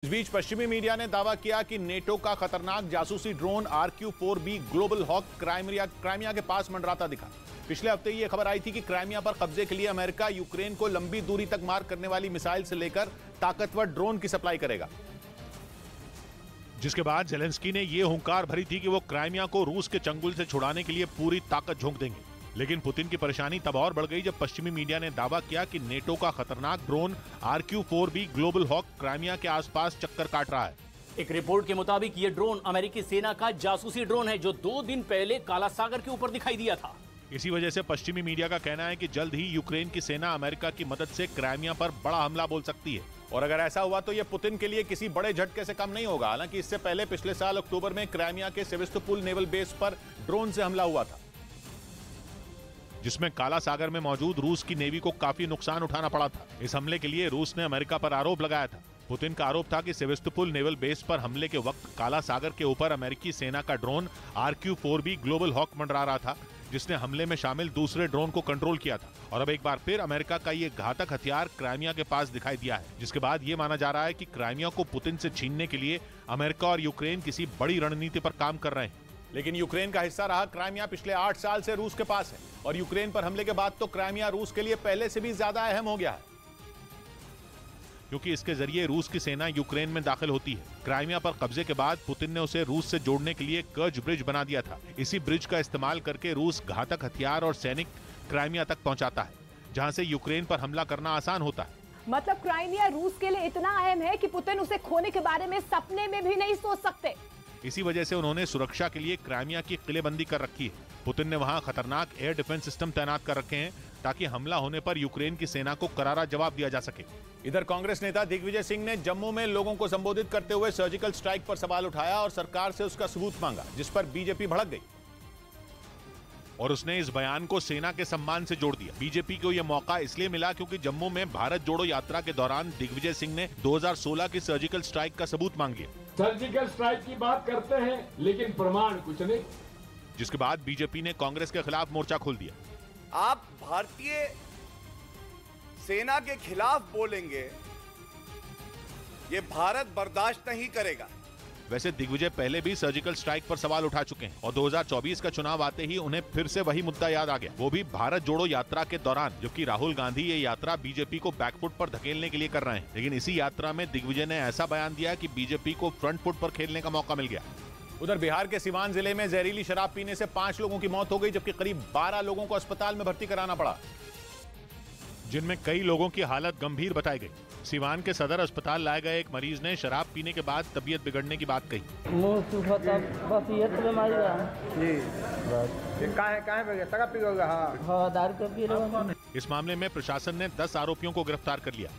इस बीच पश्चिमी मीडिया ने दावा किया कि नेटो का खतरनाक जासूसी drone RQ-4B global hoc Crimea के पास मंडराता दिखा। पिछले हफ्ते ये खबर आई थी कि क्राइमिया पर कब्जे के लिए अमेरिका यूक्रेन को लंबी दूरी तक मार करने वाली मिसाइल से लेकर ताकतवर ड्रोन की सप्लाई करेगा, जिसके बाद जेलेंस्की ने यह हुंकार भरी थी कि वो क्राइमिया को रूस के चंगुल से छुड़ाने के लिए पूरी ताकत झोंक देंगे। लेकिन पुतिन की परेशानी तब और बढ़ गई जब पश्चिमी मीडिया ने दावा किया कि नेटो का खतरनाक drone RQ-4B global hoc Crimea के आसपास चक्कर काट रहा है। एक रिपोर्ट के मुताबिक ये ड्रोन अमेरिकी सेना का जासूसी ड्रोन है जो 2 दिन पहले काला सागर के ऊपर दिखाई दिया था। इसी वजह से पश्चिमी मीडिया का कहना है कि जल्द ही यूक्रेन की सेना अमेरिका की मदद से क्राइमिया पर बड़ा हमला बोल सकती है। और अगर ऐसा हुआ तो यह पुतिन के लिए किसी बड़े झटके से कम नहीं होगा। हालांकि इससे पहले पिछले साल अक्टूबर में क्राइमिया के सेवेस्तोपोल नेवल बेस पर ड्रोन से हमला हुआ था, जिसमें काला सागर में मौजूद रूस की नेवी को काफी नुकसान उठाना पड़ा था। इस हमले के लिए रूस ने अमेरिका पर आरोप लगाया था। पुतिन का आरोप था कि सेवेस्तोपोल नेवल बेस पर हमले के वक्त काला सागर के ऊपर अमेरिकी सेना का ड्रोन RQ-4B ग्लोबल हॉक मंडरा रहा था, जिसने हमले में शामिल दूसरे ड्रोन को कंट्रोल किया था। और अब एक बार फिर अमेरिका का ये घातक हथियार क्राइमिया के पास दिखाई दिया है, जिसके बाद ये माना जा रहा है कि क्राइमिया को पुतिन से छीनने के लिए अमेरिका और यूक्रेन किसी बड़ी रणनीति पर काम कर रहे हैं। लेकिन यूक्रेन का हिस्सा रहा क्राइमिया पिछले 8 साल से रूस के पास है और यूक्रेन पर हमले के बाद तो क्राइमिया रूस के लिए पहले से भी ज्यादा अहम हो गया है, क्योंकि इसके जरिए रूस की सेना यूक्रेन में दाखिल होती है। क्राइमिया पर कब्जे के बाद पुतिन ने उसे रूस से जोड़ने के लिए कर्ज ब्रिज बना दिया था। इसी ब्रिज का इस्तेमाल करके रूस घातक हथियार और सैनिक क्राइमिया तक पहुंचाता है, जहां से यूक्रेन पर हमला करना आसान होता है। मतलब क्राइमिया रूस के लिए इतना अहम है कि पुतिन उसे खोने के बारे में सपने में भी नहीं सोच सकते। इसी वजह से उन्होंने सुरक्षा के लिए क्राइमिया की किलेबंदी कर रखी है। पुतिन ने वहां खतरनाक एयर डिफेंस सिस्टम तैनात कर रखे हैं ताकि हमला होने पर यूक्रेन की सेना को करारा जवाब दिया जा सके। इधर कांग्रेस नेता दिग्विजय सिंह ने जम्मू में लोगों को संबोधित करते हुए सर्जिकल स्ट्राइक पर सवाल उठाया और सरकार से उसका सबूत मांगा, जिस पर बीजेपी भड़क गई और उसने इस बयान को सेना के सम्मान से जोड़ दिया। बीजेपी को यह मौका इसलिए मिला क्योंकि जम्मू में भारत जोड़ो यात्रा के दौरान दिग्विजय सिंह ने 2016 की सर्जिकल स्ट्राइक का सबूत मांग लिया। सर्जिकल स्ट्राइक की बात करते हैं लेकिन प्रमाण कुछ नहीं, जिसके बाद बीजेपी ने कांग्रेस के खिलाफ मोर्चा खोल दिया। आप भारतीय सेना के खिलाफ बोलेंगे, ये भारत बर्दाश्त नहीं करेगा। वैसे दिग्विजय पहले भी सर्जिकल स्ट्राइक पर सवाल उठा चुके हैं और 2024 का चुनाव आते ही उन्हें फिर से वही मुद्दा याद आ गया, वो भी भारत जोड़ो यात्रा के दौरान, जबकि राहुल गांधी ये यात्रा बीजेपी को बैकफुट पर धकेलने के लिए कर रहे हैं। लेकिन इसी यात्रा में दिग्विजय ने ऐसा बयान दिया कि बीजेपी को फ्रंट फुट पर खेलने का मौका मिल गया। उधर बिहार के सिवान जिले में जहरीली शराब पीने से 5 लोगों की मौत हो गई, जबकि करीब 12 लोगों को अस्पताल में भर्ती कराना पड़ा, जिनमें कई लोगों की हालत गंभीर बताई गई। सिवान के सदर अस्पताल लाए गए एक मरीज ने शराब पीने के बाद तबीयत बिगड़ने की बात कही। इस मामले में प्रशासन ने 10 आरोपियों को गिरफ्तार कर लिया।